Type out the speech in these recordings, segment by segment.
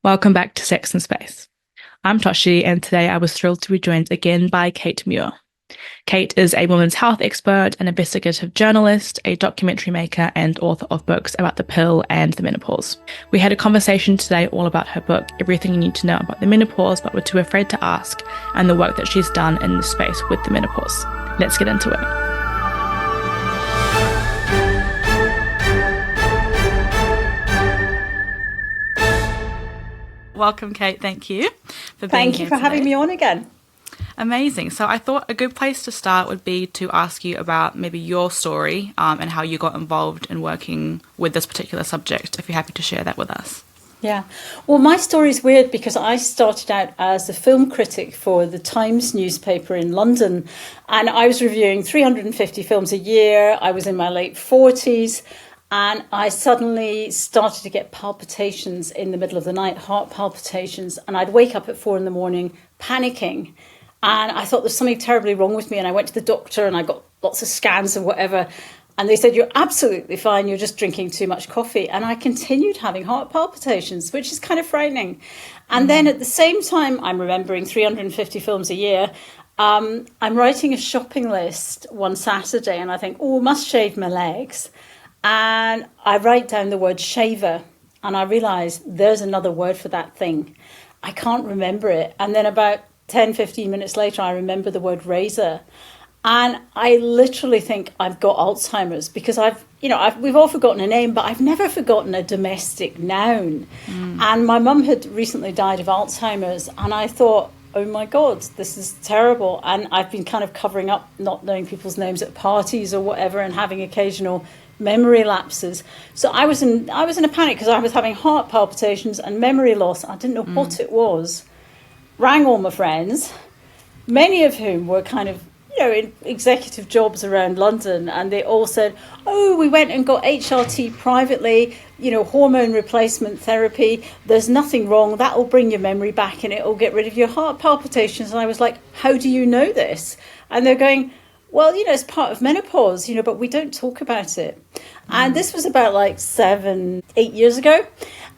Welcome back to Sex and Space. I'm Toshi, and today I was thrilled to be joined again by Kate Muir. Kate is a women's health expert, an investigative journalist, a documentary maker, and author of books about the pill and the menopause. We had a conversation today all about her book, Everything You Need to Know About the Menopause, but were too afraid to ask, and the work that she's done in this space with the menopause. Let's get into it. Welcome, Kate. Thank you for being Thank here you for today. having me on again. Amazing. So I thought a good place to start would be to ask you about maybe your story and how you got involved in working with this particular subject, if you're happy to share that with us. Yeah. Well, my story's weird because I started out as a film critic for the Times newspaper in London, and I was reviewing 350 films a year. I was in my late 40s. And I suddenly started to get palpitations in the middle of the night, heart palpitations. And I'd wake up at 4 a.m, panicking. And I thought there's something terribly wrong with me. And I went to the doctor and I got lots of scans and whatever. And they said, you're absolutely fine. You're just drinking too much coffee. And I continued having heart palpitations, which is kind of frightening. And then at the same time, I'm remembering 350 films a year. I'm writing a shopping list one Saturday and I think, oh, must shave my legs. And I write down the word shaver and I realise there's another word for that thing. I can't remember it. And then about 10, 15 minutes later, I remember the word razor. And I literally think I've got Alzheimer's because we've all forgotten a name, but I've never forgotten a domestic noun. And my mum had recently died of Alzheimer's and I thought, oh my God, this is terrible. And I've been kind of covering up not knowing people's names at parties or whatever and having occasional memory lapses. So I was in a panic because I was having heart palpitations and memory loss. I didn't know what it was. Rang all my friends, many of whom were kind of, in executive jobs around London. And they all said, oh, we went and got HRT privately, hormone replacement therapy. There's nothing wrong. That will bring your memory back and it will get rid of your heart palpitations. And I was like, how do you know this? And they're going, well, it's part of menopause, but we don't talk about it. And this was about like 7, 8 years ago.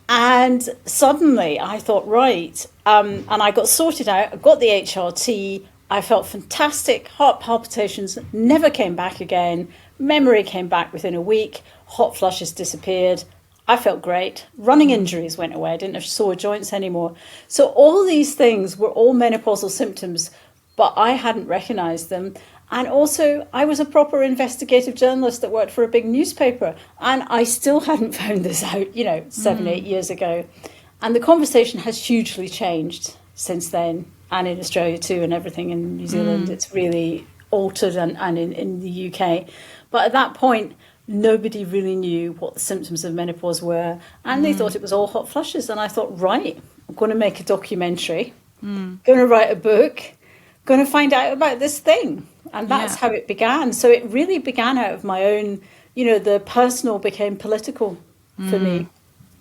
And suddenly I thought, right. And I got sorted out. I got the HRT. I felt fantastic. Heart palpitations never came back again. Memory came back within a week. Hot flushes disappeared. I felt great. Running injuries went away. I didn't have sore joints anymore. So all these things were all menopausal symptoms, but I hadn't recognized them. And also, I was a proper investigative journalist that worked for a big newspaper. And I still hadn't found this out, 7, 8 years ago. And the conversation has hugely changed since then. And in Australia too, and everything in New Zealand. It's really altered and in the UK. But at that point, nobody really knew what the symptoms of menopause were. And they thought it was all hot flushes. And I thought, right, I'm going to make a documentary, going to write a book, going to find out about this thing. And that's how it began. So it really began out of my own, the personal became political for me.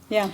Yeah.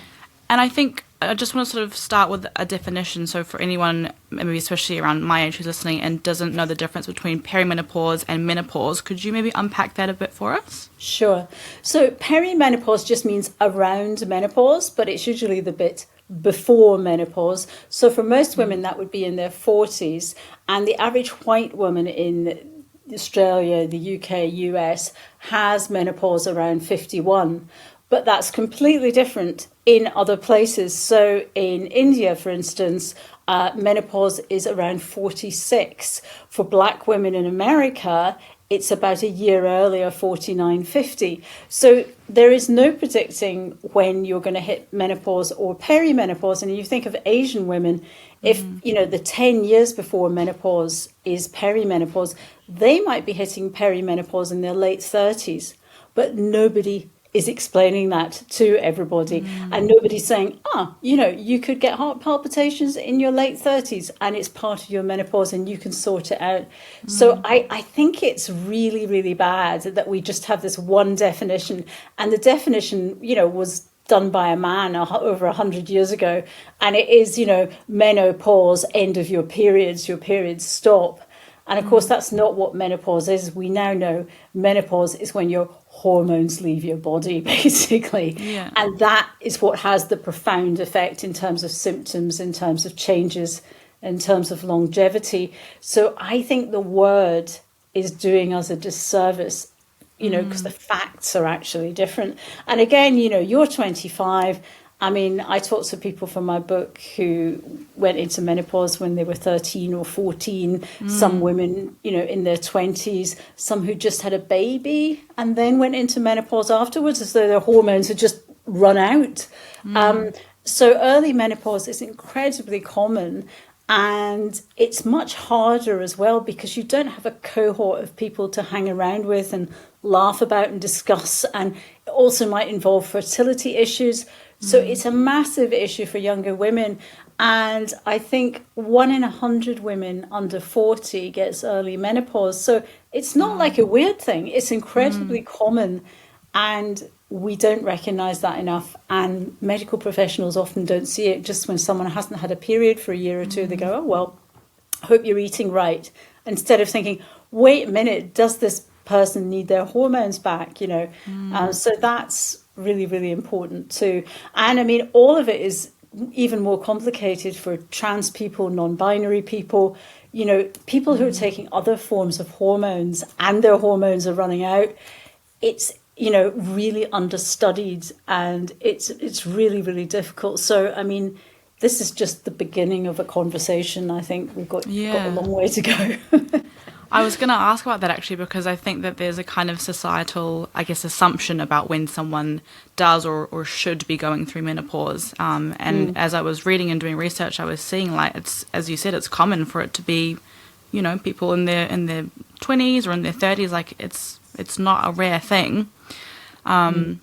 And I think I just want to sort of start with a definition. So for anyone, maybe especially around my age who's listening and doesn't know the difference between perimenopause and menopause, could you maybe unpack that a bit for us? Sure. So perimenopause just means around menopause, but it's usually the bit before menopause. So for most women, that would be in their 40s. And the average white woman in Australia, the UK, US has menopause around 51. But that's completely different in other places. So in India, for instance, menopause is around 46. For Black women in America, it's about a year earlier, 49, 50. So there is no predicting when you're going to hit menopause or perimenopause. And you think of Asian women, if, the 10 years before menopause is perimenopause, they might be hitting perimenopause in their late 30s. But nobody is explaining that to everybody. And nobody's saying, you could get heart palpitations in your late 30s and it's part of your menopause and you can sort it out. So I think it's really, really bad that we just have this one definition. And the definition, was done by a man over 100 years ago. And it is, menopause, end of your periods stop. And of course, that's not what menopause is. We now know menopause is when your hormones leave your body, basically. Yeah. And that is what has the profound effect in terms of symptoms, in terms of changes, in terms of longevity. So I think the word is doing us a disservice, because the facts are actually different. And again, you're 25. I mean, I talked to people from my book who went into menopause when they were 13 or 14, some women, in their 20s, some who just had a baby and then went into menopause afterwards as though their hormones had just run out. So early menopause is incredibly common, and it's much harder as well because you don't have a cohort of people to hang around with and laugh about and discuss, and it also might involve fertility issues. So it's a massive issue for younger women. And I think 1 in 100 women under 40 gets early menopause. So it's not like a weird thing. It's incredibly common. And we don't recognize that enough. And medical professionals often don't see it. Just when someone hasn't had a period for a year or two, they go, oh, well, I hope you're eating right. Instead of thinking, wait a minute, does this person need their hormones back? So that's really, really important too. And I mean, all of it is even more complicated for trans people, non-binary people, people who are taking other forms of hormones and their hormones are running out. It's, really understudied, and it's really, really difficult. So, I mean, this is just the beginning of a conversation. I think we've got a long way to go. I was going to ask about that actually, because I think that there's a kind of societal, assumption about when someone does or should be going through menopause. And as I was reading and doing research, I was seeing it's, as you said, it's common for it to be, people in their 20s or in their 30s. It's not a rare thing. And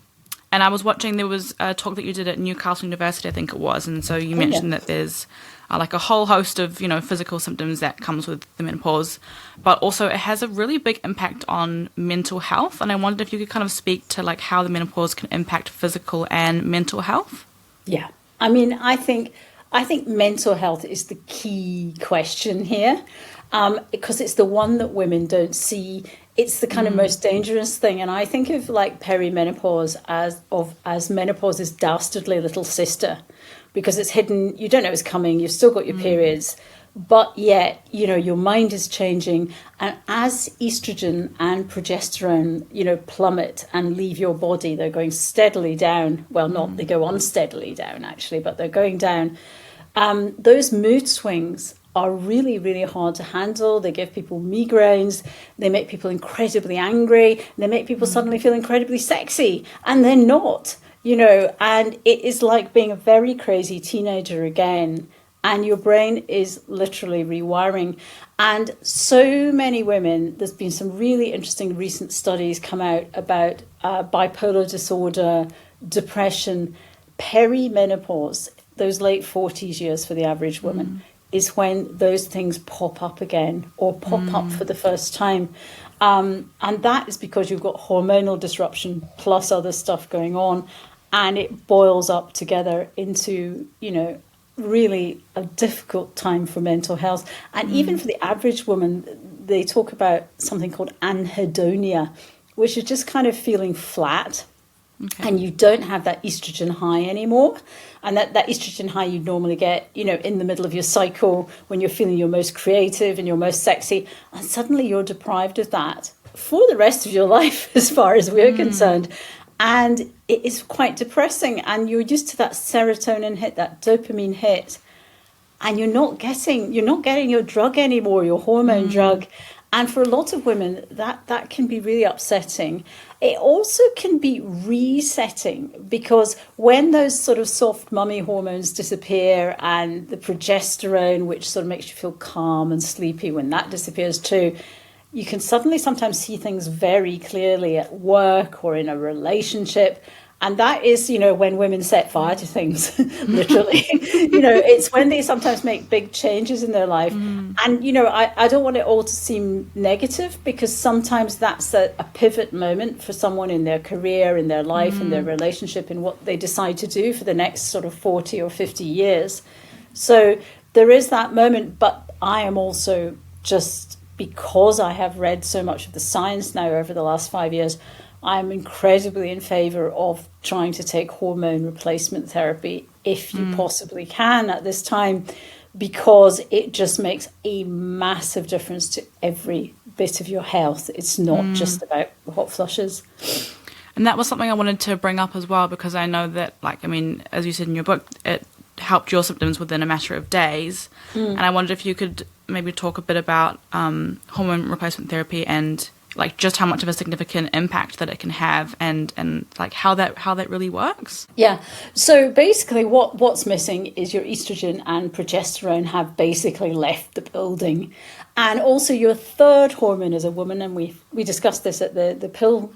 I was watching, there was a talk that you did at Newcastle University, I think it was. And so you mentioned that there's a whole host of, physical symptoms that comes with the menopause, but also it has a really big impact on mental health. And I wondered if you could kind of speak to how the menopause can impact physical and mental health. Yeah. I mean, I think mental health is the key question here, because it's the one that women don't see. It's the kind of most dangerous thing. And I think of perimenopause as menopause's dastardly little sister, because it's hidden. You don't know it's coming. You've still got your periods, but yet, your mind is changing. And as estrogen and progesterone, plummet and leave your body, they're going steadily down. Well, they go unsteadily down actually, but they're going down. Those mood swings are really, really hard to handle. They give people migraines. They make people incredibly angry. They make people suddenly feel incredibly sexy, and they're not. And it is like being a very crazy teenager again, and your brain is literally rewiring. And so many women, there's been some really interesting recent studies come out about bipolar disorder, depression, perimenopause, those late 40s years for the average woman, is when those things pop up again or pop up for the first time. And that is because you've got hormonal disruption plus other stuff going on. And it boils up together into, really a difficult time for mental health. And even for the average woman, they talk about something called anhedonia, which is just kind of feeling flat. Okay. And you don't have that estrogen high anymore. And that estrogen high you normally get, in the middle of your cycle when you're feeling your most creative and your most sexy. And suddenly you're deprived of that for the rest of your life, as far as we're concerned. And it is quite depressing. And you're used to that serotonin hit, that dopamine hit. And you're not getting your drug anymore, your hormone drug. And for a lot of women, that can be really upsetting. It also can be resetting, because when those sort of soft mummy hormones disappear and the progesterone, which sort of makes you feel calm and sleepy, when that disappears too, you can suddenly sometimes see things very clearly at work or in a relationship. And that is, when women set fire to things, literally. It's when they sometimes make big changes in their life. And, I don't want it all to seem negative, because sometimes that's a pivot moment for someone in their career, in their life, in their relationship, in what they decide to do for the next sort of 40 or 50 years. So there is that moment. But I am also, just because I have read so much of the science now over the last 5 years, I'm incredibly in favor of trying to take hormone replacement therapy if you possibly can at this time, because it just makes a massive difference to every bit of your health. It's not just about hot flushes. And that was something I wanted to bring up as well, because I know that, as you said in your book, it helped your symptoms within a matter of days. And I wondered if you could maybe talk a bit about hormone replacement therapy and just how much of a significant impact that it can have, and how that really works. Yeah. So basically what's missing is your estrogen and progesterone have basically left the building. And also your third hormone as a woman, and we discussed this at the pill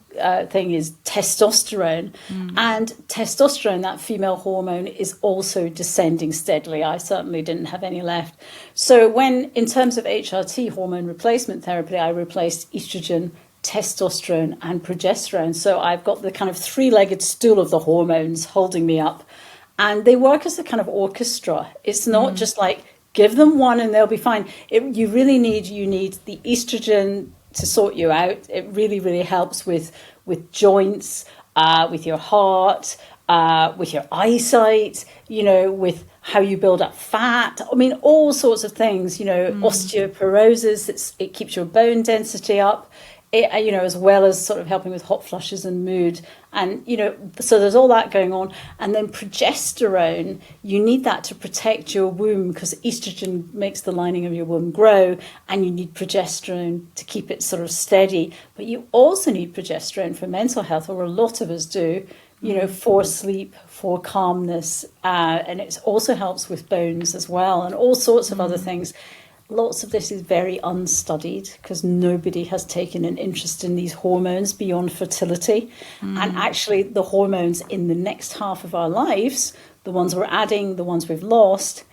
thing, is testosterone. And testosterone, that female hormone, is also descending steadily. I certainly didn't have any left. So when, in terms of HRT, hormone replacement therapy, I replaced estrogen, testosterone and progesterone. So I've got the kind of three-legged stool of the hormones holding me up. And they work as a kind of orchestra. It's not just like, give them one and they'll be fine. You need the estrogen to sort you out. It really, really helps with joints, with your heart, with your eyesight, with how you build up fat. I mean, all sorts of things, osteoporosis, it keeps your bone density up. As well as sort of helping with hot flushes and mood. And, so there's all that going on. And then progesterone, you need that to protect your womb, because estrogen makes the lining of your womb grow, and you need progesterone to keep it sort of steady. But you also need progesterone for mental health, or a lot of us do, for sleep, for calmness. And it also helps with bones as well, and all sorts of other things. Lots of this is very unstudied, because nobody has taken an interest in these hormones beyond fertility. And actually the hormones in the next half of our lives, the ones we're adding, the ones we've lost,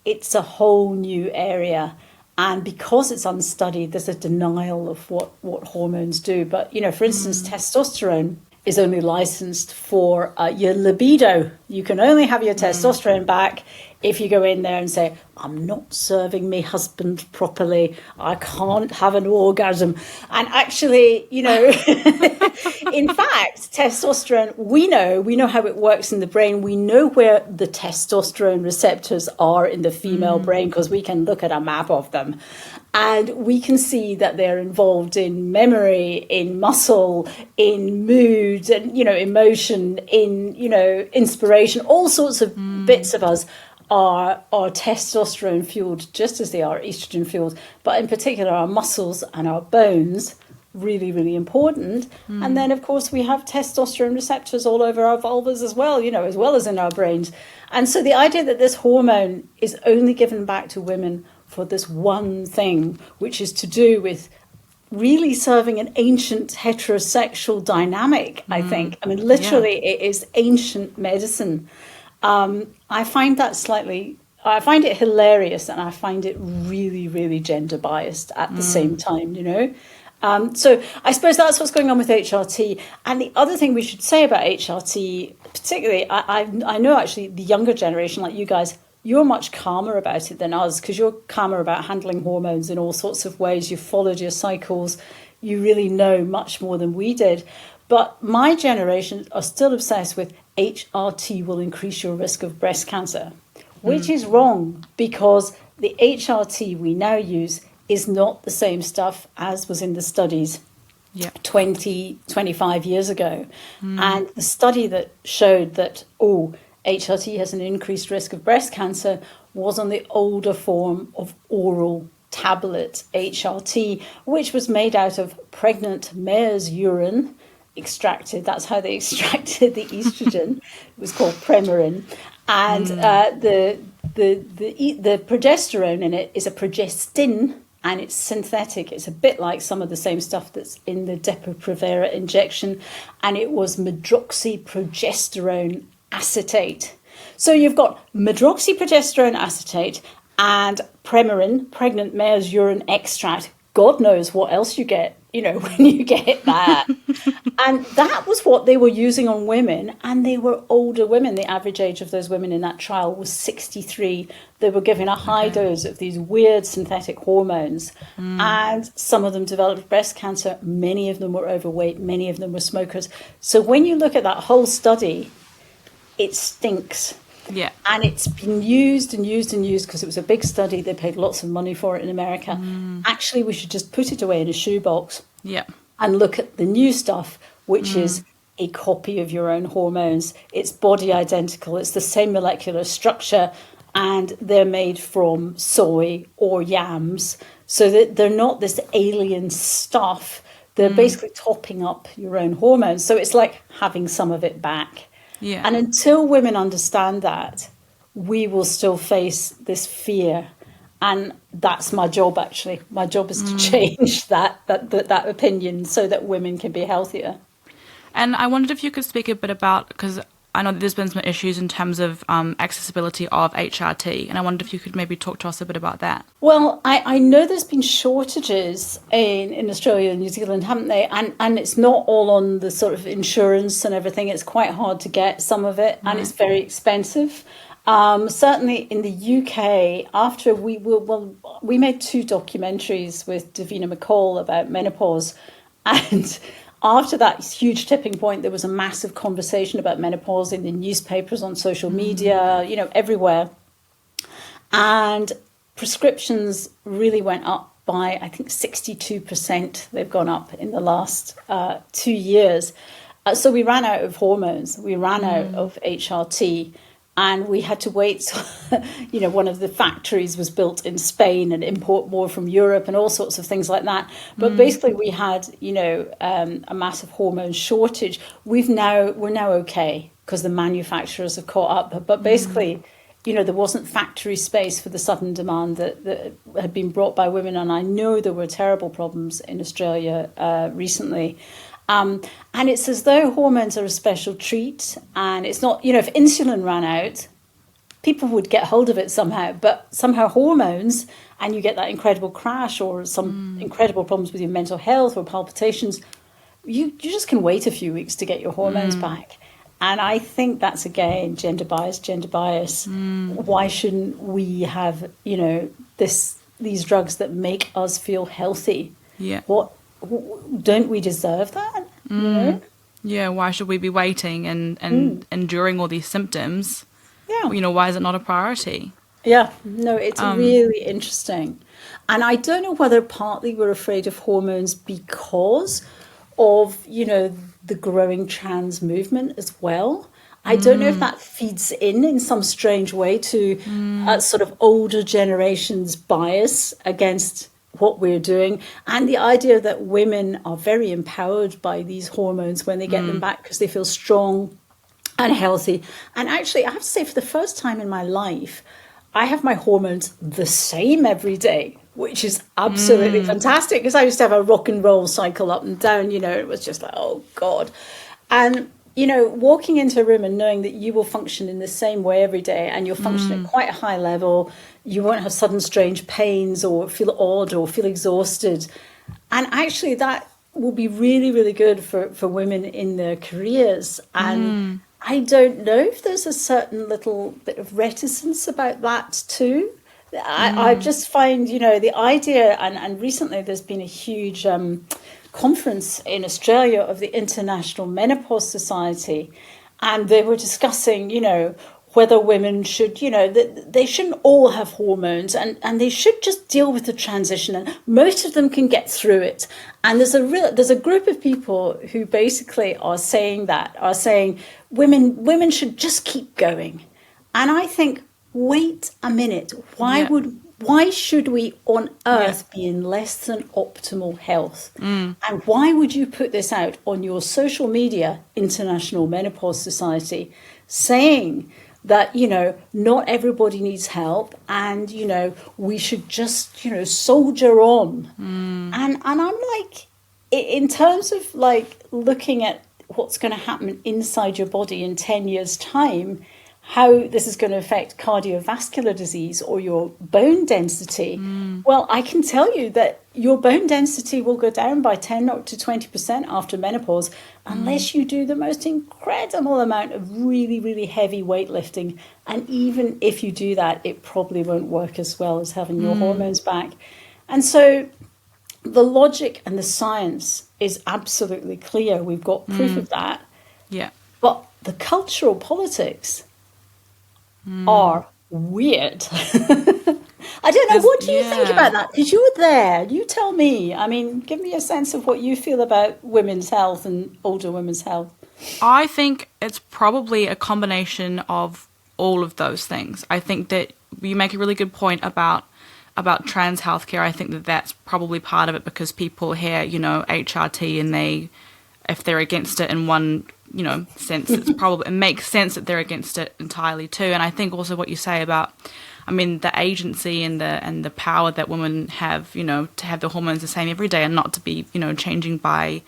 it's a whole new area. And because it's unstudied, there's a denial of what hormones do. But, for instance, testosterone is only licensed for your libido. You can only have your testosterone back if you go in there and say, I'm not serving my husband properly, I can't have an orgasm. And actually, in fact, testosterone, we know how it works in the brain. We know where the testosterone receptors are in the female brain, because we can look at a map of them. And we can see that they're involved in memory, in muscle, in mood, and, emotion, in, inspiration. All sorts of bits of us are testosterone fueled, just as they are estrogen fueled. But in particular, our muscles and our bones, really, really important. And then, of course, we have testosterone receptors all over our vulvas as well, as well as in our brains. And so the idea that this hormone is only given back to women for this one thing, which is to do with really serving an ancient heterosexual dynamic, I think. I mean, literally, it is ancient medicine. I find it hilarious, and I find it really, really gender biased at the same time, So I suppose that's what's going on with HRT. And the other thing we should say about HRT, particularly, I know actually the younger generation, like you guys, you're much calmer about it than us, because you're calmer about handling hormones in all sorts of ways. You've followed your cycles. You really know much more than we did. But my generation are still obsessed with HRT will increase your risk of breast cancer, which is wrong, because the HRT we now use is not the same stuff as was in the studies 25 years ago. And the study that showed that, HRT has an increased risk of breast cancer was on the older form of oral tablet HRT, which was made out of pregnant mare's urine extracted. That's how they extracted the estrogen. It was called Premarin. And the progesterone in it is a progestin, and it's synthetic. It's a bit like some of the same stuff that's in the Depo-Provera injection, and it was medroxyprogesterone acetate. So you've got medroxyprogesterone acetate and Premarin, pregnant mare's urine extract. God knows what else you get, when you get that. And that was what they were using on women, and they were older women. The average age of those women in that trial was 63. They were given a high dose of these weird synthetic hormones, and some of them developed breast cancer. Many of them were overweight. Many of them were smokers. So when you look at that whole study, it stinks. Yeah. And it's been used and used and used because it was a big study. They paid lots of money for it in America. Actually, we should just put it away in a shoebox. Yeah. And look at the new stuff, which is a copy of your own hormones. It's body identical. It's the same molecular structure, and they're made from soy or yams, so that they're not this alien stuff. They're basically topping up your own hormones. So it's like having some of it back. Yeah. And until women understand that, we will still face this fear. And that's my job, actually. My job is to change that opinion so that women can be healthier. And I wondered if you could speak a bit about, because I know that there's been some issues in terms of accessibility of HRT, and I wondered if you could maybe talk to us a bit about that. Well, I know there's been shortages in Australia and New Zealand, haven't they? And it's not all on the sort of insurance and everything. It's quite hard to get some of it, and it's very expensive. Certainly in the UK, after we made 2 documentaries with Davina McCall about menopause, and after that huge tipping point, there was a massive conversation about menopause in the newspapers, on social media, everywhere. And prescriptions really went up by, I think, 62%. They've gone up in the last 2 years. So we ran out of hormones. We ran out of HRT. And we had to wait. One of the factories was built in Spain and import more from Europe and all sorts of things like that. But basically, we had, a massive hormone shortage. We're now okay because the manufacturers have caught up. But basically, there wasn't factory space for the sudden demand that had been brought by women. And I know there were terrible problems in Australia recently. And it's as though hormones are a special treat, and it's not, if insulin ran out, people would get hold of it somehow, but somehow hormones, and you get that incredible crash or some incredible problems with your mental health or palpitations, you just can wait a few weeks to get your hormones back. And I think that's, again, gender bias. Why shouldn't we have, these drugs that make us feel healthy? Yeah. Don't we deserve that? Yeah, why should we be waiting and enduring all these symptoms? Yeah. Why is it not a priority? Yeah, no, it's really interesting. And I don't know whether partly we're afraid of hormones because of, the growing trans movement as well. I don't know if that feeds in some strange way to sort of older generations' bias against what we're doing, and the idea that women are very empowered by these hormones when they get them back because they feel strong and healthy. And actually, I have to say, for the first time in my life, I have my hormones the same every day, which is absolutely fantastic, because I used to have a rock and roll cycle up and down, it was just like, oh God. And walking into a room and knowing that you will function in the same way every day, and you'll function at quite a high level, you won't have sudden strange pains or feel odd or feel exhausted. And actually that will be really, really good for women in their careers. And I don't know if there's a certain little bit of reticence about that too. I just find, the idea, and recently there's been a huge conference in Australia of the International Menopause Society, and they were discussing, whether women should, they shouldn't all have hormones, and they should just deal with the transition, and most of them can get through it. And there's a group of people who basically are saying women should just keep going. And I think, wait a minute, why should we on earth be in less than optimal health? And why would you put this out on your social media, International Menopause Society, saying that, not everybody needs help, and, we should just, soldier on. And I'm like, in terms of like looking at what's going to happen inside your body in 10 years' time, how this is going to affect cardiovascular disease or your bone density, well, I can tell you that, your bone density will go down by 10 up to 20% after menopause unless you do the most incredible amount of really, really heavy weightlifting. And even if you do that, it probably won't work as well as having your hormones back. And so the logic and the science is absolutely clear. We've got proof of that. Yeah. But the cultural politics are weird. I don't know. What do you think about that? Because you're there. You tell me. I mean, give me a sense of what you feel about women's health and older women's health. I think it's probably a combination of all of those things. I think that you make a really good point about trans healthcare. I think that that's probably part of it, because people hear, HRT, and if they're against it in one, sense, it makes sense that they're against it entirely too. And I think also what you say about, the agency and the power that women have, to have the hormones the same every day and not to be, changing by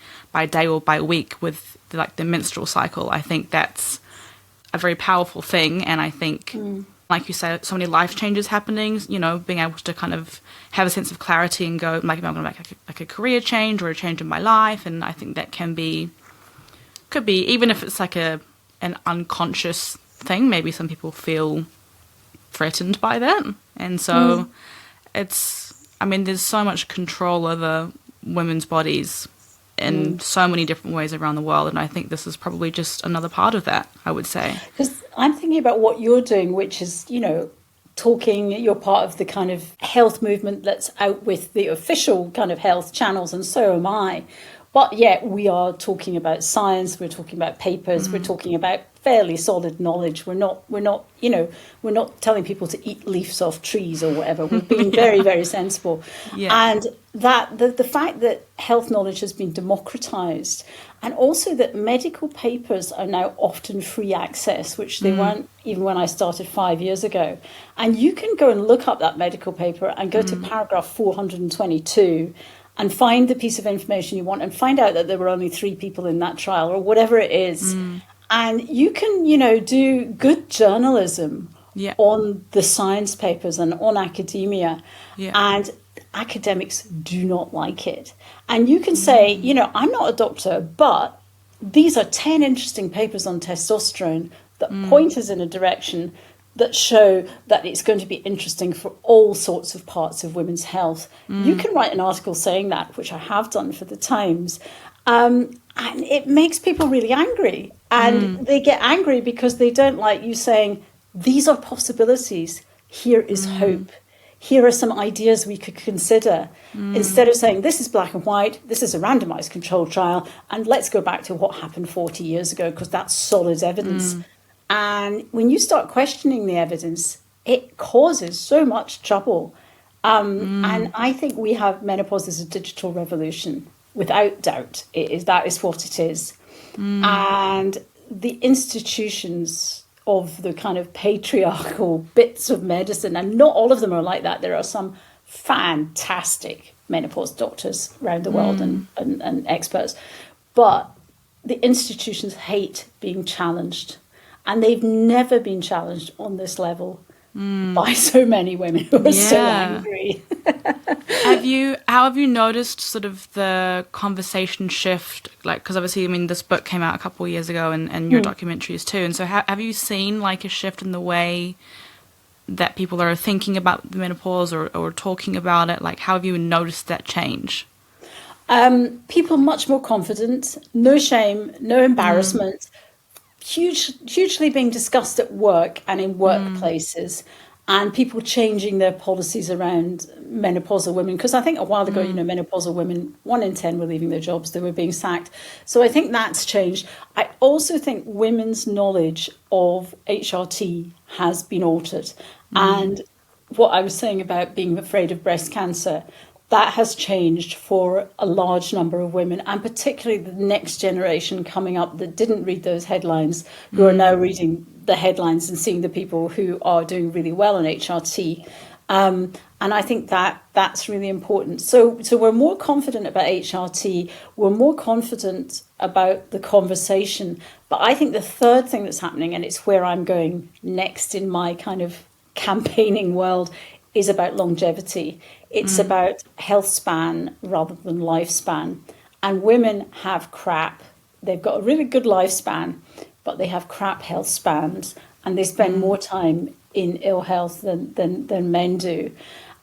day or by week with the menstrual cycle. I think that's a very powerful thing. And I think, like you say, so many life changes happening, being able to kind of have a sense of clarity and go, I'm going to make a career change or a change in my life. And I think that could be, even if it's an unconscious thing, maybe some people feel threatened by that. And so there's so much control over women's bodies in so many different ways around the world. And I think this is probably just another part of that, I would say. Because I'm thinking about what you're doing, which is, you're part of the kind of health movement that's out with the official kind of health channels, and so am I. But yet we are talking about science, we're talking about papers, we're talking about fairly solid knowledge. We're not telling people to eat leaves off trees or whatever. We're being very, very sensible. Yeah. And that the fact that health knowledge has been democratized, and also that medical papers are now often free access, which they weren't even when I started 5 years ago. And you can go and look up that medical paper and go to paragraph 422 and find the piece of information you want and find out that there were only 3 people in that trial or whatever it is. And you can, do good journalism on the science papers and on academia. Yeah. And academics do not like it. And you can say, I'm not a doctor, but these are 10 interesting papers on testosterone that point us in a direction that show that it's going to be interesting for all sorts of parts of women's health. You can write an article saying that, which I have done for the Times, and it makes people really angry. And they get angry because they don't like you saying, these are possibilities, here is hope, here are some ideas we could consider, instead of saying, this is black and white, this is a randomized controlled trial, and let's go back to what happened 40 years ago, because that's solid evidence. And when you start questioning the evidence, it causes so much trouble. And I think we have menopause as a digital revolution, without doubt. That is what it is. And the institutions of the kind of patriarchal bits of medicine, and not all of them are like that. There are some fantastic menopause doctors around the world and experts. But the institutions hate being challenged. And they've never been challenged on this level by so many women who are so angry. How have you noticed sort of the conversation shift? Because obviously, this book came out a couple of years ago, and your documentaries too. And so have you seen a shift in the way that people are thinking about the menopause or talking about it? How have you noticed that change? People much more confident, no shame, no embarrassment. Hugely being discussed at work and in workplaces, and people changing their policies around menopausal women. Because I think a while ago, menopausal women, 1 in 10 were leaving their jobs, they were being sacked. So I think that's changed. I also think women's knowledge of HRT has been altered. And what I was saying about being afraid of breast cancer, that has changed for a large number of women, and particularly the next generation coming up that didn't read those headlines, who are now reading the headlines and seeing the people who are doing really well on HRT. And I think that's really important. So we're more confident about HRT. We're more confident about the conversation. But I think the third thing that's happening, and it's where I'm going next in my kind of campaigning world, is about longevity. It's about health span rather than lifespan. And women have crap. They've got a really good lifespan, but they have crap health spans, and they spend more time in ill health than men do.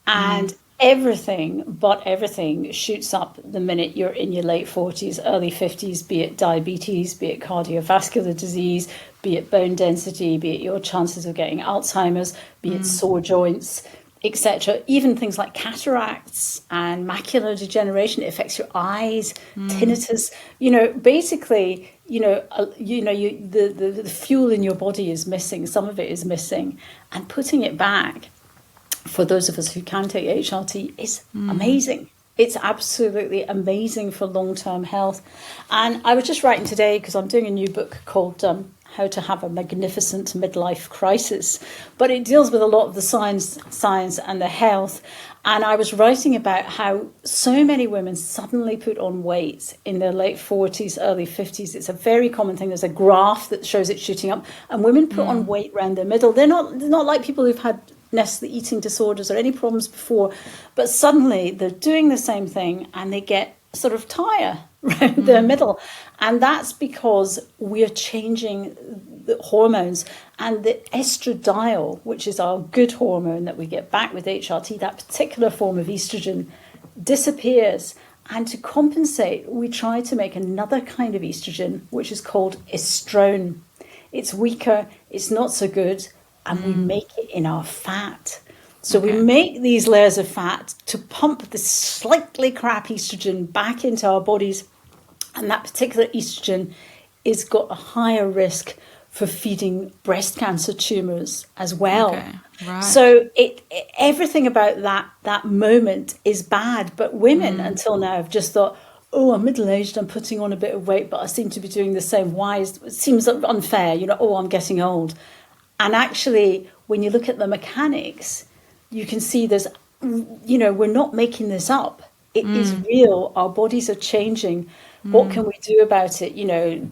And everything shoots up the minute you're in your late 40s, early 50s, be it diabetes, be it cardiovascular disease, be it bone density, be it your chances of getting Alzheimer's, be it sore joints, etc. Even things like cataracts and macular degeneration, it affects your eyes, tinnitus. Basically, the fuel in your body is missing. Some of it is missing, and putting it back for those of us who can take HRT is amazing. It's absolutely amazing for long-term health. And I was just writing today, because I'm doing a new book called How to Have a Magnificent Midlife Crisis, but it deals with a lot of the science and the health. And I was writing about how so many women suddenly put on weight in their late 40s, early 50s. It's a very common thing. There's a graph that shows it shooting up, and women put on weight around the middle. They're not like people who've had necessarily eating disorders or any problems before, but suddenly they're doing the same thing and they get sort of tire around the middle. And that's because we're changing the hormones, and the estradiol, which is our good hormone that we get back with HRT, that particular form of estrogen, disappears. And to compensate, we try to make another kind of estrogen, which is called estrone. It's weaker, it's not so good, and we make it in our fat. So we make these layers of fat to pump the slightly crap estrogen back into our bodies. And that particular estrogen is got a higher risk for feeding breast cancer tumors as well. Okay, right. So everything about that moment is bad. But women until now have just thought, oh, I'm middle-aged, I'm putting on a bit of weight, but I seem to be doing the same. Why? It seems unfair, I'm getting old. And actually, when you look at the mechanics, you can see there's, we're not making this up. It is real. Our bodies are changing. What can we do about it?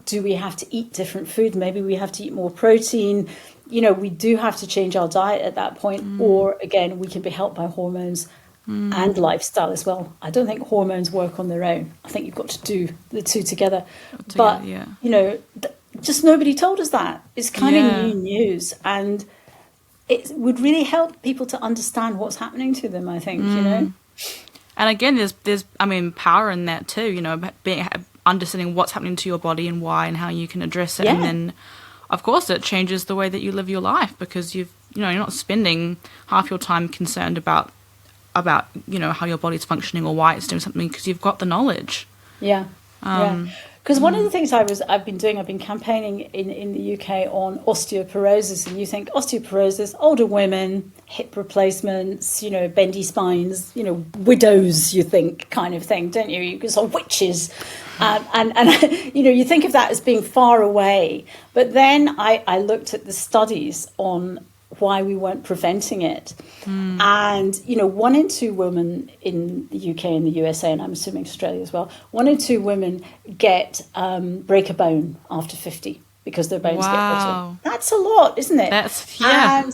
Do we have to eat different food? Maybe we have to eat more protein. We do have to change our diet at that point. Or again, we can be helped by hormones and lifestyle as well. I don't think hormones work on their own. I think you've got to do the two together. But, just nobody told us that. It's kind of new news, and it would really help people to understand what's happening to them, I think, And again, there's power in that too, understanding what's happening to your body and why and how you can address it. And then, of course, it changes the way that you live your life, because you're not spending half your time concerned about how your body's functioning or why it's doing something, because you've got the knowledge. Because one of the things I've been campaigning in the UK on osteoporosis, and you think osteoporosis, older women, hip replacements, bendy spines, widows, you think, kind of thing, don't you? You sort of witches, and you think of that as being far away. But then I looked at the studies on why we weren't preventing it. And 1 in 2 women in the UK and the USA, and I'm assuming Australia as well, 1 in 2 women break a bone after 50 because their bones get brittle. That's a lot, isn't it? And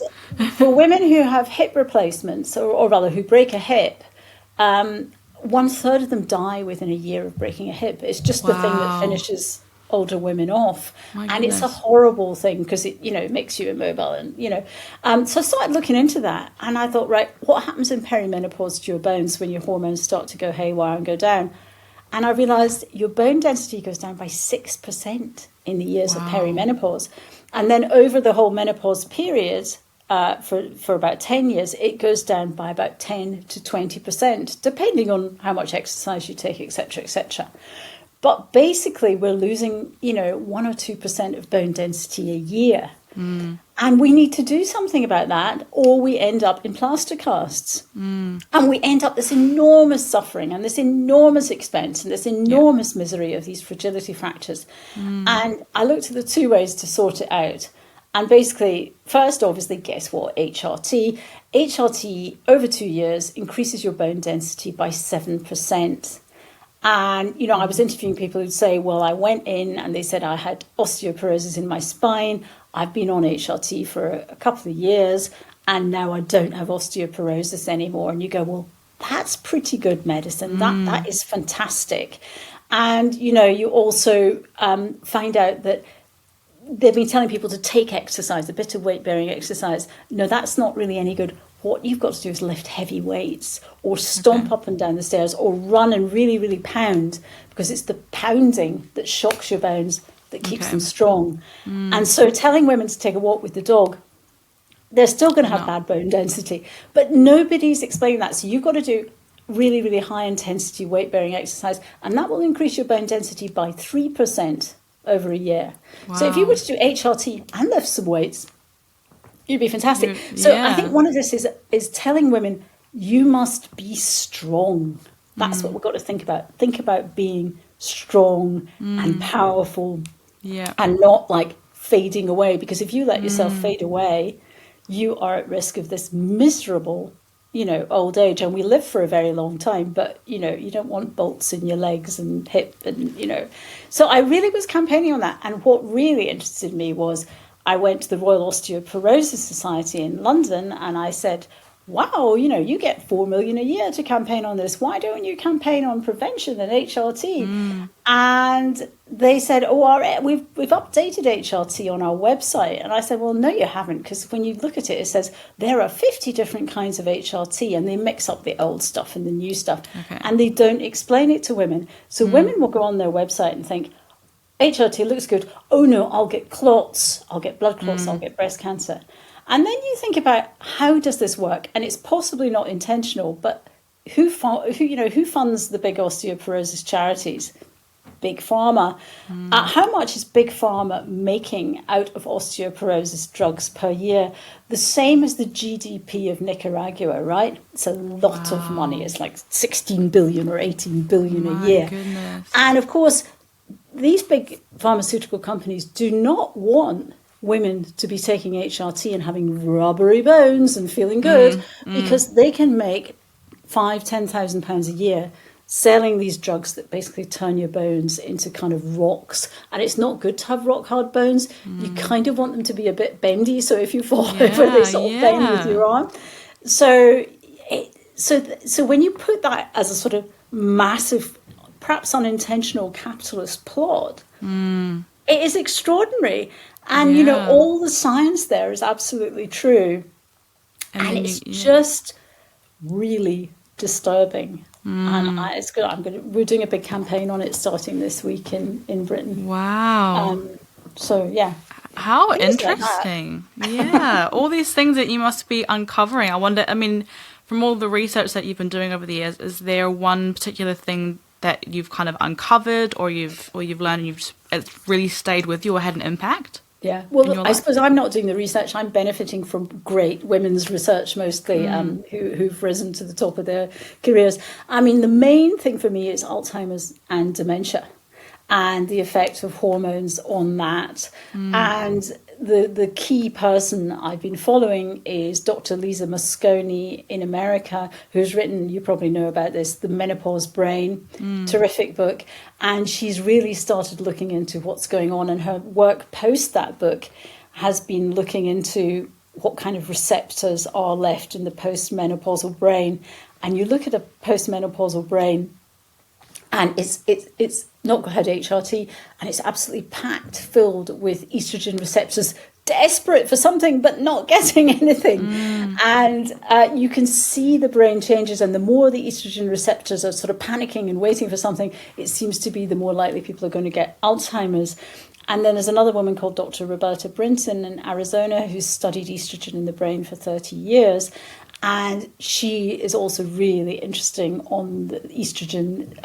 for women who have hip replacements, or rather who break a hip, 1/3 of them die within a year of breaking a hip. It's just the thing that finishes older women off. And it's a horrible thing, because it makes you immobile, and so I started looking into that, and I thought, right, what happens in perimenopause to your bones when your hormones start to go haywire and go down? And I realized your bone density goes down by 6% in the years of perimenopause, and then over the whole menopause period, for about 10 years, it goes down by about 10 to 20%, depending on how much exercise you take, etc., etc. But basically, we're losing, 1 or 2% of bone density a year. And we need to do something about that, or we end up in plaster casts. And we end up this enormous suffering and this enormous expense and this enormous misery of these fragility fractures. And I looked at the 2 ways to sort it out. And basically, first, obviously, guess what? HRT. HRT, over 2 years, increases your bone density by 7%. And, I was interviewing people who'd say, well, I went in and they said I had osteoporosis in my spine. I've been on HRT for a couple of years and now I don't have osteoporosis anymore. And you go, well, that's pretty good medicine. That is fantastic. And, you also find out that they've been telling people to take exercise, a bit of weight-bearing exercise. No, that's not really any good. What you've got to do is lift heavy weights or stomp up and down the stairs or run and really, really pound, because it's the pounding that shocks your bones that keeps them strong. And so telling women to take a walk with the dog, they're still going to have bad bone density. But nobody's explaining that. So you've got to do really, really high intensity weight-bearing exercise, and that will increase your bone density by 3% over a year. Wow. So if you were to do HRT and lift some weights, you'd be fantastic. So I think one of this is telling women, you must be strong. That's what we've got to think about. Think about being strong and powerful and not like fading away. Because if you let yourself fade away, you are at risk of this miserable, old age. And we live for a very long time, but, you don't want bolts in your legs and hip and, So I really was campaigning on that. And what really interested me was I went to the Royal Osteoporosis Society in London and I said, wow, you get 4 million a year to campaign on this. Why don't you campaign on prevention and HRT? And they said, we've updated HRT on our website. And I said, well, no, you haven't, because when you look at it, it says there are 50 different kinds of HRT and they mix up the old stuff and the new stuff. Okay. And they don't explain it to women. So women will go on their website and think, HRT looks good. Oh, no, I'll get clots. I'll get blood clots. I'll get breast cancer. And then you think about, how does this work? And it's possibly not intentional, but who funds the big osteoporosis charities? Big Pharma. How much is Big Pharma making out of osteoporosis drugs per year? The same as the GDP of Nicaragua, right? It's a lot of money. It's like 16 billion or 18 billion a year. Goodness. And of course, these big pharmaceutical companies do not want women to be taking HRT and having rubbery bones and feeling good, because they can make £5,000-10,000 a year selling these drugs that basically turn your bones into kind of rocks. And it's not good to have rock hard bones. You kind of want them to be a bit bendy, so if you fall over, they sort of bend with your arm. So when you put that as a sort of massive, perhaps unintentional capitalist plot, it is extraordinary. And, all the science there is absolutely true. And it's just really disturbing. And it's good. We're doing a big campaign on it starting this week in Britain. Wow. How interesting. Yeah. All these things that you must be uncovering. I wonder, from all the research that you've been doing over the years, is there one particular thing that you've kind of uncovered or you've learned and it's really stayed with you or had an impact? Yeah, well, I suppose I'm not doing the research. I'm benefiting from great women's research, mostly, who've risen to the top of their careers. The main thing for me is Alzheimer's and dementia and the effect of hormones on that. And the key person I've been following is Dr. Lisa Mosconi in America, who's written, you probably know about this, The Menopause Brain, terrific book. And she's really started looking into what's going on. And her work post that book has been looking into what kind of receptors are left in the postmenopausal brain. And you look at a postmenopausal brain, and it's not had HRT, and it's absolutely packed, filled with estrogen receptors, desperate for something but not getting anything. And you can see the brain changes, and the more the estrogen receptors are sort of panicking and waiting for something, it seems to be the more likely people are going to get Alzheimer's. And then there's another woman called Dr. Roberta Brinton in Arizona who's studied estrogen in the brain for 30 years. And she is also really interesting on the estrogen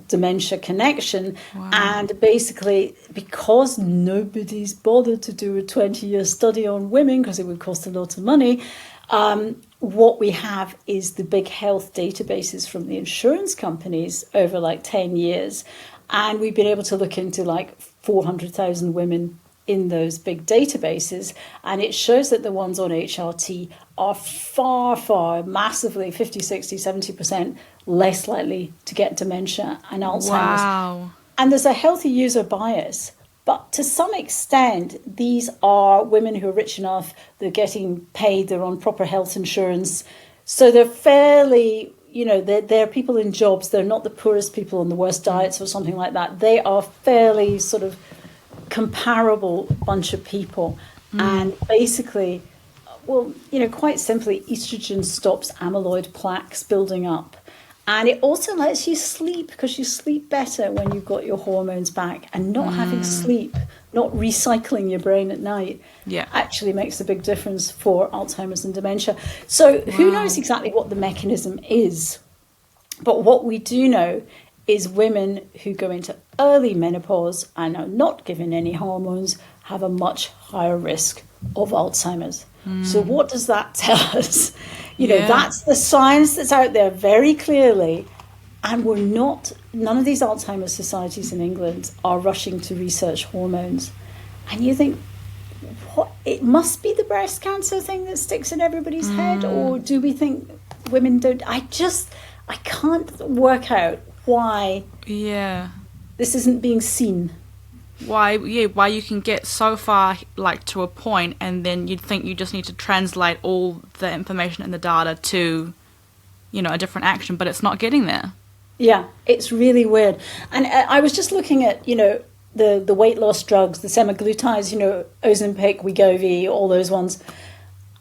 dementia connection. Wow. And basically, because nobody's bothered to do a 20-year study on women, because it would cost a lot of money, what we have is the big health databases from the insurance companies over like 10 years. And we've been able to look into like 400,000 women in those big databases, and it shows that the ones on HRT are far, massively 50, 60, 70% less likely to get dementia and Alzheimer's. Wow. And there's a healthy user bias But to some extent, these are women who are rich enough, they're getting paid, they're on proper health insurance. So they're fairly, they're people in jobs. They're not the poorest people on the worst diets or something like that. They are fairly sort of comparable bunch of people. And basically, well, quite simply, estrogen stops amyloid plaques building up. And it also lets you sleep, because you sleep better when you've got your hormones back. And not having sleep, not recycling your brain at night, actually makes a big difference for Alzheimer's and dementia. So who knows exactly what the mechanism is? But what we do know is women who go into early menopause and are not given any hormones have a much higher risk of Alzheimer's. So what does that tell us? That's the science that's out there very clearly. And none of these Alzheimer's societies in England are rushing to research hormones. And you think, what? It must be the breast cancer thing that sticks in everybody's head? Or do we think women don't? I can't work out why this isn't being seen. Why you can get so far, like, to a point, and then you'd think you just need to translate all the information in the data to, a different action, but it's not getting there. Yeah, it's really weird. And I was just looking at, the weight loss drugs, the semaglutides, Ozempic, Wegovy, all those ones.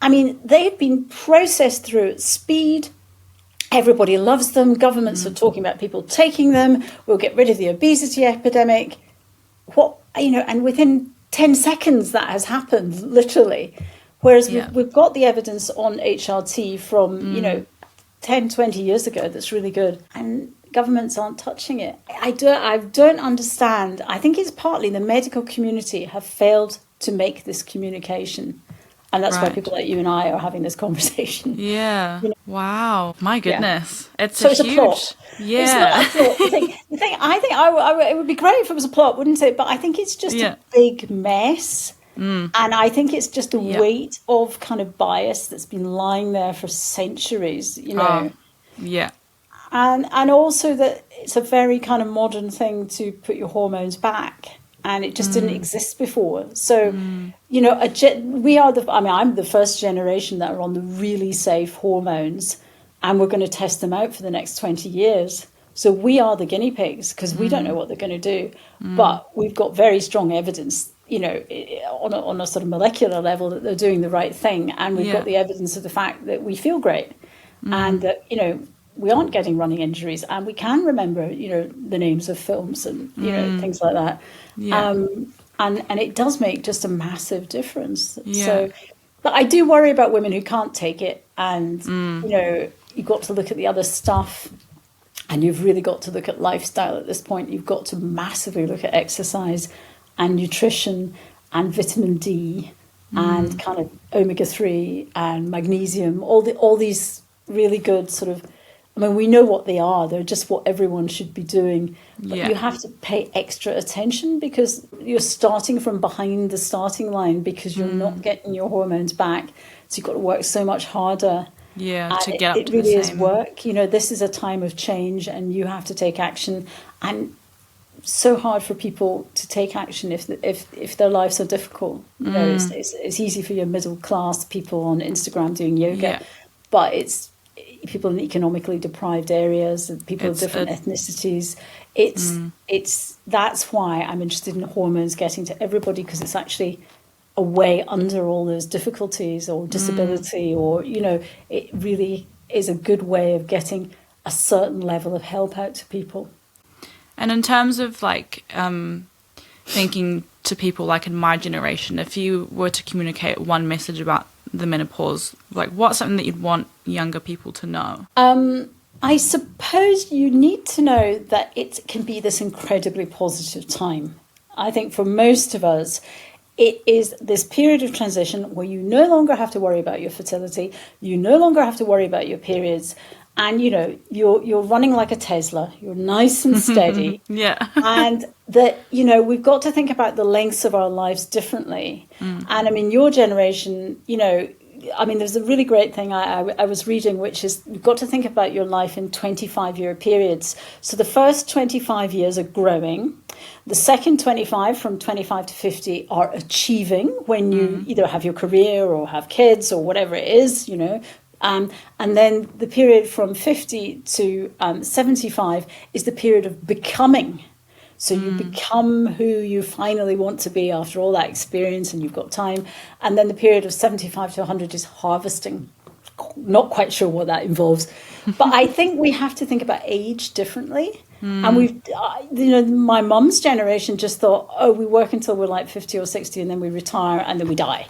I mean, they've been processed through at speed. Everybody loves them. Governments are talking about people taking them. We'll get rid of the obesity epidemic. And within 10 seconds that has happened, literally. Whereas we've got the evidence on HRT from, 10, 20 years ago that's really good. And governments aren't touching it. I don't understand. I think it's partly the medical community have failed to make this communication. And that's why people like you and I are having this conversation. Yeah. Wow. My goodness. Yeah. It's a plot. Yeah. It's not a plot. I think it would be great if it was a plot, wouldn't it? But I think it's just a big mess. And I think it's just a weight of kind of bias that's been lying there for centuries, And also that it's a very kind of modern thing to put your hormones back. And it just didn't exist before. So, I'm the first generation that are on the really safe hormones, and we're going to test them out for the next 20 years. So we are the guinea pigs, because we don't know what they're going to do. But we've got very strong evidence, on a sort of molecular level, that they're doing the right thing. And we've got the evidence of the fact that we feel great and that, we aren't getting running injuries, and we can remember, the names of films and, things like that. Yeah. And it does make just a massive difference. Yeah. So, but I do worry about women who can't take it. And, you've got to look at the other stuff, and you've really got to look at lifestyle at this point. You've got to massively look at exercise and nutrition and vitamin D and kind of omega-3 and magnesium, all these really good sort of, we know what they are. They're just what everyone should be doing. But you have to pay extra attention, because you're starting from behind the starting line, because you're not getting your hormones back. So you've got to work so much harder. Yeah, to get up it to really the is same. Work. This is a time of change, and you have to take action. And so hard for people to take action if their lives are difficult. It's easy for your middle class people on Instagram doing yoga, but it's people in economically deprived areas and people of different ethnicities. That's why I'm interested in hormones getting to everybody, because it's actually a way under all those difficulties or disability or, it really is a good way of getting a certain level of help out to people. And in terms of thinking to people like in my generation, if you were to communicate one message about the menopause, what's something that you'd want younger people to know? I suppose you need to know that it can be this incredibly positive time. I think for most of us, it is this period of transition where you no longer have to worry about your fertility, you no longer have to worry about your periods, and you're running like a Tesla. You're nice and steady. And that we've got to think about the lengths of our lives differently. And your generation, I mean, there's a really great thing I was reading, which is you've got to think about your life in 25-year periods. So the first 25 years are growing. The second 25, from 25 to 50, are achieving, when you either have your career or have kids or whatever it is, you know. And then the period from 50 to 75 is the period of becoming. So you become who you finally want to be after all that experience, and you've got time. And then the period of 75 to 100 is harvesting. Not quite sure what that involves. But I think we have to think about age differently. And we've, you know, my mum's generation just thought, oh, we work until we're like 50 or 60 and then we retire and then we die.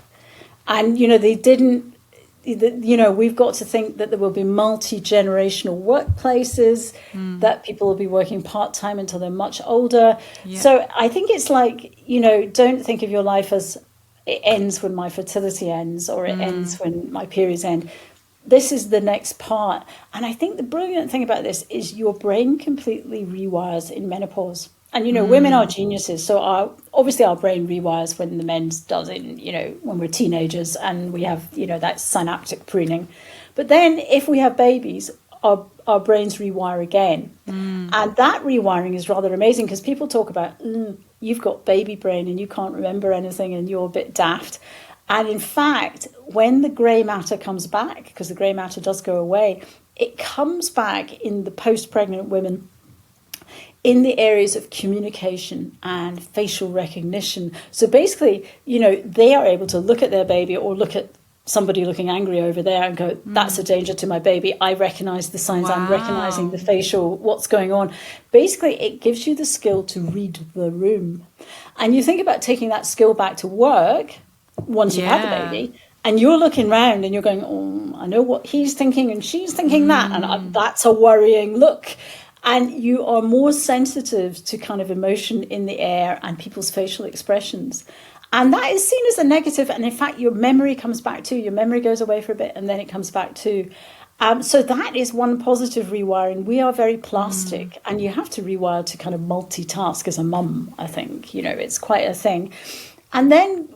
And, you know, they didn't, you know, we've got to think that there will be multi-generational workplaces, that people will be working part-time until they're much older. Yeah. So I think it's like, you know, don't think of your life as it ends when my fertility ends, or it ends when my periods end. This is the next part. And I think the brilliant thing about this is your brain completely rewires in menopause. And, you know, women are geniuses. So obviously our brain rewires when the men's does in, you know, when we're teenagers and we have, you know, that synaptic pruning. But then if we have babies, our brains rewire again. And that rewiring is rather amazing, because people talk about, you've got baby brain and you can't remember anything and you're a bit daft. And in fact, when the grey matter comes back, because the grey matter does go away, it comes back in the post-pregnant women in the areas of communication and facial recognition. So basically, you know, they are able to look at their baby or look at somebody looking angry over there and go, that's a danger to my baby. I recognize the signs. Wow. I'm recognizing the facial, what's going on. Basically, it gives you the skill to read the room. And you think about taking that skill back to work once you've had the baby, and you're looking round and you're going, oh, I know what he's thinking and she's thinking that, and that's a worrying look. And you are more sensitive to kind of emotion in the air and people's facial expressions. And that is seen as a negative. And in fact, your memory comes back too. Your memory goes away for a bit and then it comes back too. So that is one positive rewiring. We are very plastic, and you have to rewire to kind of multitask as a mum, I think. You know, it's quite a thing. And then,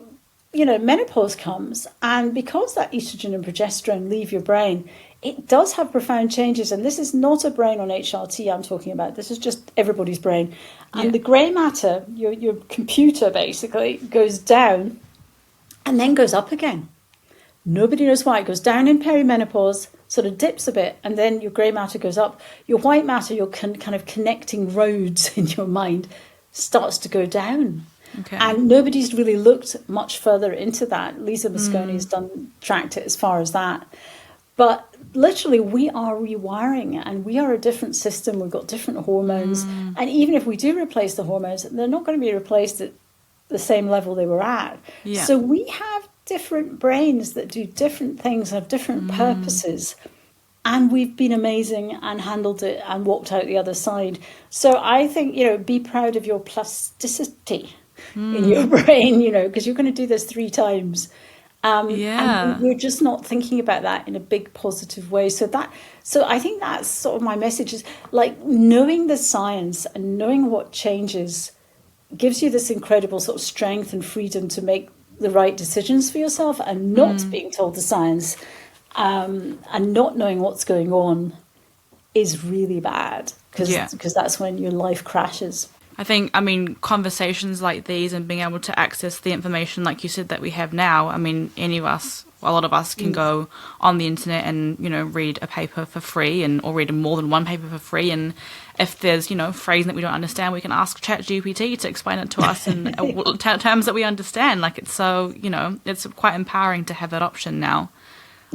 you know, menopause comes, and because that estrogen and progesterone leave your brain, it does have profound changes. And this is not a brain on HRT I'm talking about. This is just everybody's brain. And the grey matter, your computer basically, goes down and then goes up again. Nobody knows why. It goes down in perimenopause, sort of dips a bit, and then your grey matter goes up. Your white matter, your kind of connecting roads in your mind, starts to go down. Okay. And nobody's really looked much further into that. Lisa Mosconi has tracked it as far as that. But literally, we are rewiring, and we are a different system. We've got different hormones. And even if we do replace the hormones, they're not going to be replaced at the same level they were at. Yeah. So we have different brains that do different things, have different purposes. And we've been amazing and handled it and walked out the other side. So I think, you know, be proud of your plasticity in your brain, you know, because you're going to do this 3 times. And we're just not thinking about that in a big positive way. So I think that's sort of my message, is like knowing the science and knowing what changes gives you this incredible sort of strength and freedom to make the right decisions for yourself, and not being told the science and not knowing what's going on is really bad, because that's when your life crashes. I think, I mean, conversations like these and being able to access the information, like you said, that we have now, I mean, a lot of us can go on the internet and, you know, read a paper for free, or read more than one paper for free. And if there's, you know, phrasing that we don't understand, we can ask ChatGPT to explain it to us in terms that we understand. Like, it's so, you know, it's quite empowering to have that option now,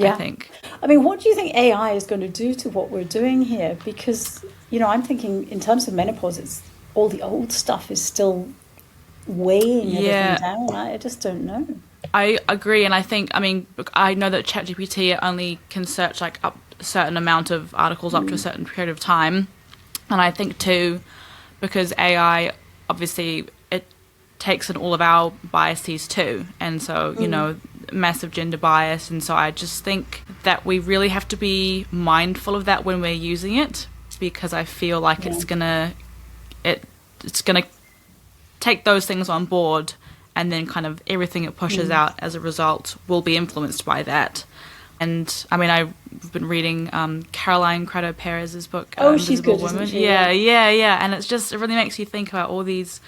I think. I mean, what do you think AI is going to do to what we're doing here? Because, you know, I'm thinking in terms of menopause, it's all the old stuff is still weighing everything down. I just don't know. I agree. And I think, I mean, I know that ChatGPT only can search like up a certain amount of articles up to a certain period of time. And I think too, because AI, obviously, it takes in all of our biases too. And so, you know, massive gender bias. And so I just think that we really have to be mindful of that when we're using it, because I feel like it's gonna take those things on board and then kind of everything it pushes out as a result will be influenced by that. And I mean, I've been reading Caroline Crado Perez's book, she's Invisible good, Woman. isn't she? Yeah. And it really makes you think about all these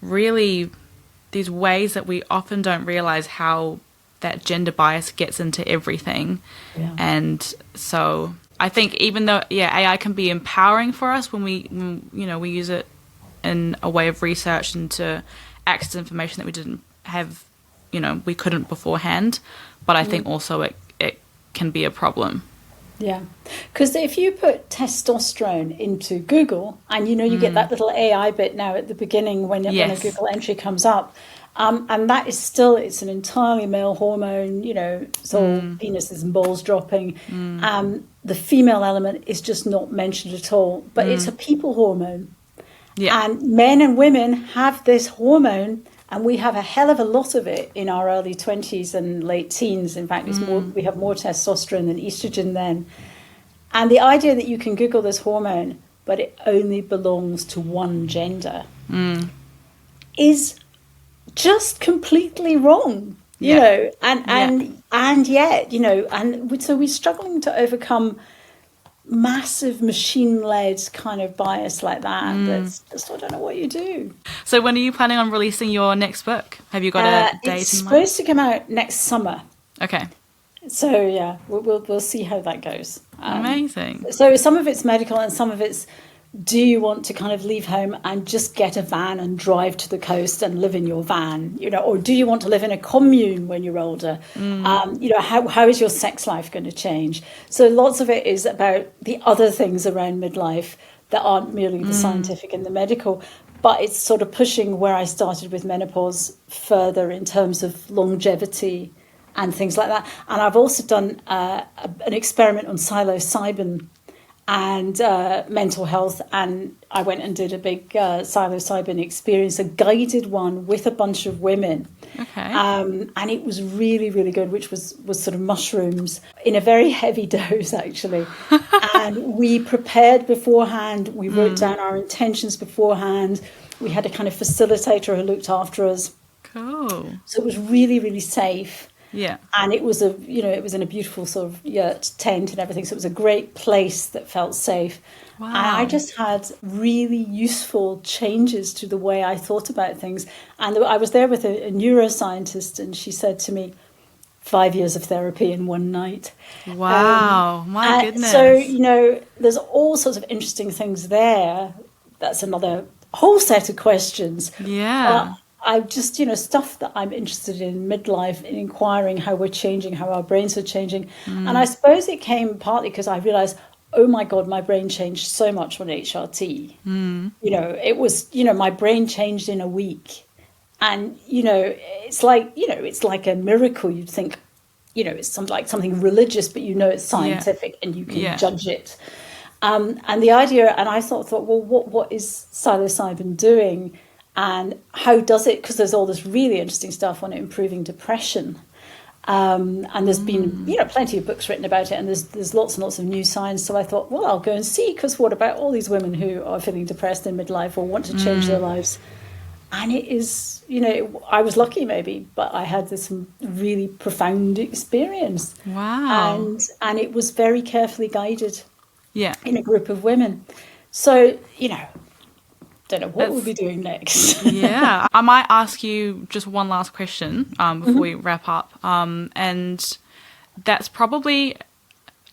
ways that we often don't realize how that gender bias gets into everything. Yeah. And so I think even though, AI can be empowering for us when we use it in a way of research and to access information that we didn't have, we couldn't beforehand. But I think also it can be a problem. Yeah, because if you put testosterone into Google and you get that little AI bit now at the beginning when a Google entry comes up, and that is still, it's an entirely male hormone, it's all penises and balls dropping. The female element is just not mentioned at all, but it's a people hormone. Yeah. And men and women have this hormone, and we have a hell of a lot of it in our early 20s and late teens. In fact, we have more testosterone than estrogen then. And the idea that you can Google this hormone, but it only belongs to one gender, is just completely wrong, and yet, and so we're struggling to overcome massive machine-led kind of bias like that. That's just, I don't know what you do. So when are you planning on releasing your next book? Have you got a date it's in mind? Supposed to come out next summer. Okay. So yeah, we'll see how that goes. Amazing. So some of it's medical and some of it's, do you want to kind of leave home and just get a van and drive to the coast and live in your van, or do you want to live in a commune when you're older? How is your sex life going to change? So lots of it is about the other things around midlife that aren't merely the scientific and the medical, but it's sort of pushing where I started with menopause further in terms of longevity and things like that. And I've also done an experiment on psilocybin and mental health, and I went and did a big psilocybin experience, a guided one with a bunch of women. Okay. And it was really, really good, which was sort of mushrooms in a very heavy dose, actually. And we prepared beforehand. We wrote down our intentions beforehand. We had a kind of facilitator who looked after us. Cool. So it was really, really safe. Yeah. And it was it was in a beautiful sort of yurt tent and everything. So it was a great place that felt safe. Wow. And I just had really useful changes to the way I thought about things. And I was there with a neuroscientist, and she said to me, 5 years of therapy in one night. Wow. My goodness. So, there's all sorts of interesting things there. That's another whole set of questions. Yeah. I just, stuff that I'm interested in midlife, in inquiring how we're changing, how our brains are changing. And I suppose it came partly because I realized, oh my God, my brain changed so much on HRT. It was, my brain changed in a week. And, it's like a miracle. You'd think, it's something religious, but it's scientific and you can judge it. And the idea, and I thought, well, what is psilocybin doing? And how does it, because there's all this really interesting stuff on improving depression. And there's been, plenty of books written about it, and there's lots and lots of new science. So I thought, well, I'll go and see, because what about all these women who are feeling depressed in midlife or want to change their lives? And it is, I was lucky maybe, but I had this really profound experience. Wow. And it was very carefully guided in a group of women. So, don't know what we'll be doing next. Yeah. I might ask you just one last question before we wrap up. And that's probably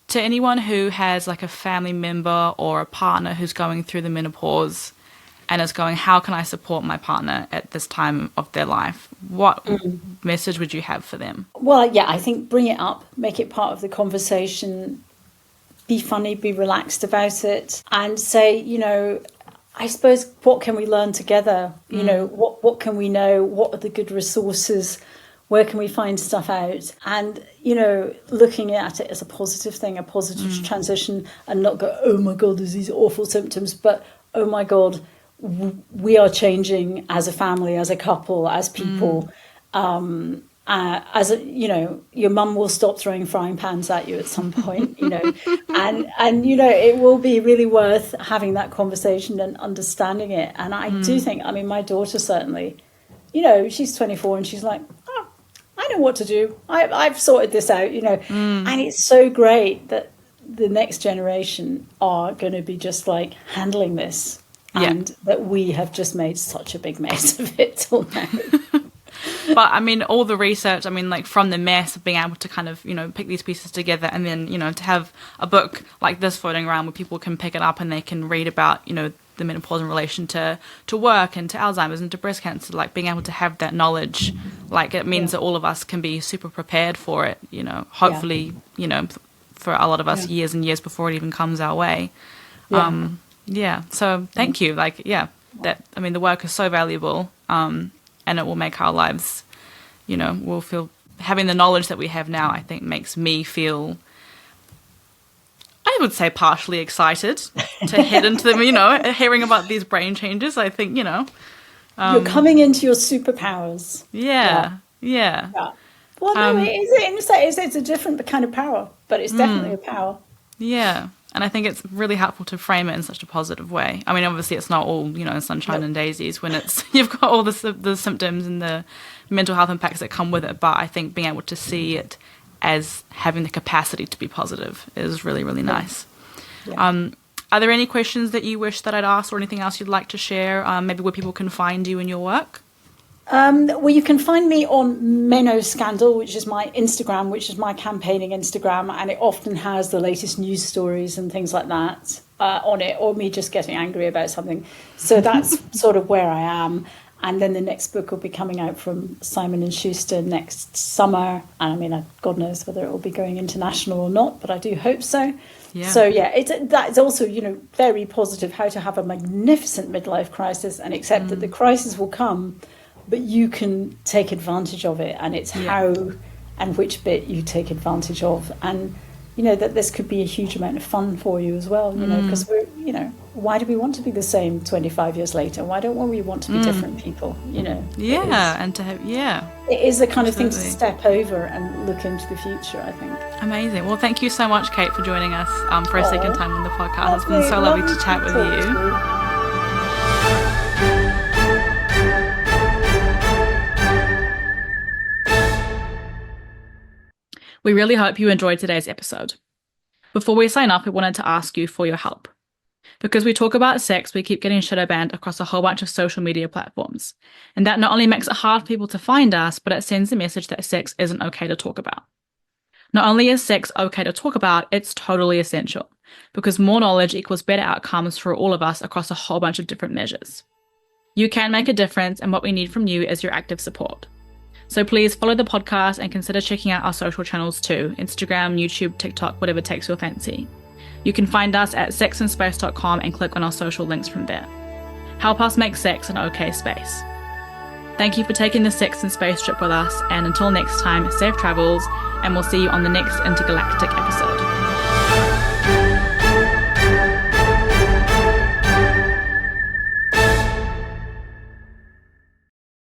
to anyone who has like a family member or a partner who's going through the menopause and is going, how can I support my partner at this time of their life? What message would you have for them? Well, I think bring it up, make it part of the conversation, be funny, be relaxed about it, and say, I suppose, what can we learn together? What can we know? What are the good resources? Where can we find stuff out? And, looking at it as a positive thing, a positive transition, and not go, oh my God, there's these awful symptoms, but oh my God, we are changing as a family, as a couple, as people. Your mum will stop throwing frying pans at you at some point, and it will be really worth having that conversation and understanding it. And I do think, my daughter certainly she's 24 and she's like, oh, I know what to do. I've sorted this out, And it's so great that the next generation are going to be just like handling this, and that we have just made such a big mess of it till now. But I mean, all the research, I mean, like from the mess of being able to kind of, pick these pieces together, and then, to have a book like this floating around where people can pick it up and they can read about, the menopause in relation to work and to Alzheimer's and to breast cancer, like being able to have that knowledge, like it means that all of us can be super prepared for it, hopefully, for a lot of us years and years before it even comes our way. So thank you. Like, the work is so valuable. And it will make our lives, we'll feel, having the knowledge that we have now, I think makes me feel, I would say, partially excited to head into them, hearing about these brain changes. I think, you're coming into your superpowers. Yeah. Well, no, it's a different kind of power, but it's definitely a power. Yeah. And I think it's really helpful to frame it in such a positive way. I mean, obviously, it's not all, sunshine and daisies when you've got all the symptoms and the mental health impacts that come with it. But I think being able to see it as having the capacity to be positive is really, really nice. Yeah. Are there any questions that you wish that I'd asked or anything else you'd like to share, maybe where people can find you in your work? Well, you can find me on Menoscandal, which is my Instagram, which is my campaigning Instagram, and it often has the latest news stories and things like that on it, or me just getting angry about something. So that's sort of where I am. And then the next book will be coming out from Simon & Schuster next summer. And I mean, God knows whether it will be going international or not, but I do hope so. Yeah. So that's also, very positive, how to have a magnificent midlife crisis and accept that the crisis will come, but you can take advantage of it, and it's how and which bit you take advantage of, and that this could be a huge amount of fun for you as well, because we're, why do we want to be the same 25 years later? Why don't we want to be different people? And to have it is the kind of thing to step over and look into the future, I think. Amazing. Well, thank you so much, Kate, for joining us for a second time on the podcast. It's been so lovely to chat with you. We really hope you enjoyed today's episode. Before we sign off, we wanted to ask you for your help. Because we talk about sex, we keep getting shadow banned across a whole bunch of social media platforms. And that not only makes it hard for people to find us, but it sends a message that sex isn't okay to talk about. Not only is sex okay to talk about, it's totally essential. Because more knowledge equals better outcomes for all of us across a whole bunch of different measures. You can make a difference, and what we need from you is your active support. So please follow the podcast and consider checking out our social channels too, Instagram, YouTube, TikTok, whatever takes your fancy. You can find us at sexandspace.com and click on our social links from there. Help us make sex an okay space. Thank you for taking the Sex and Space trip with us, and until next time, safe travels, and we'll see you on the next intergalactic episode.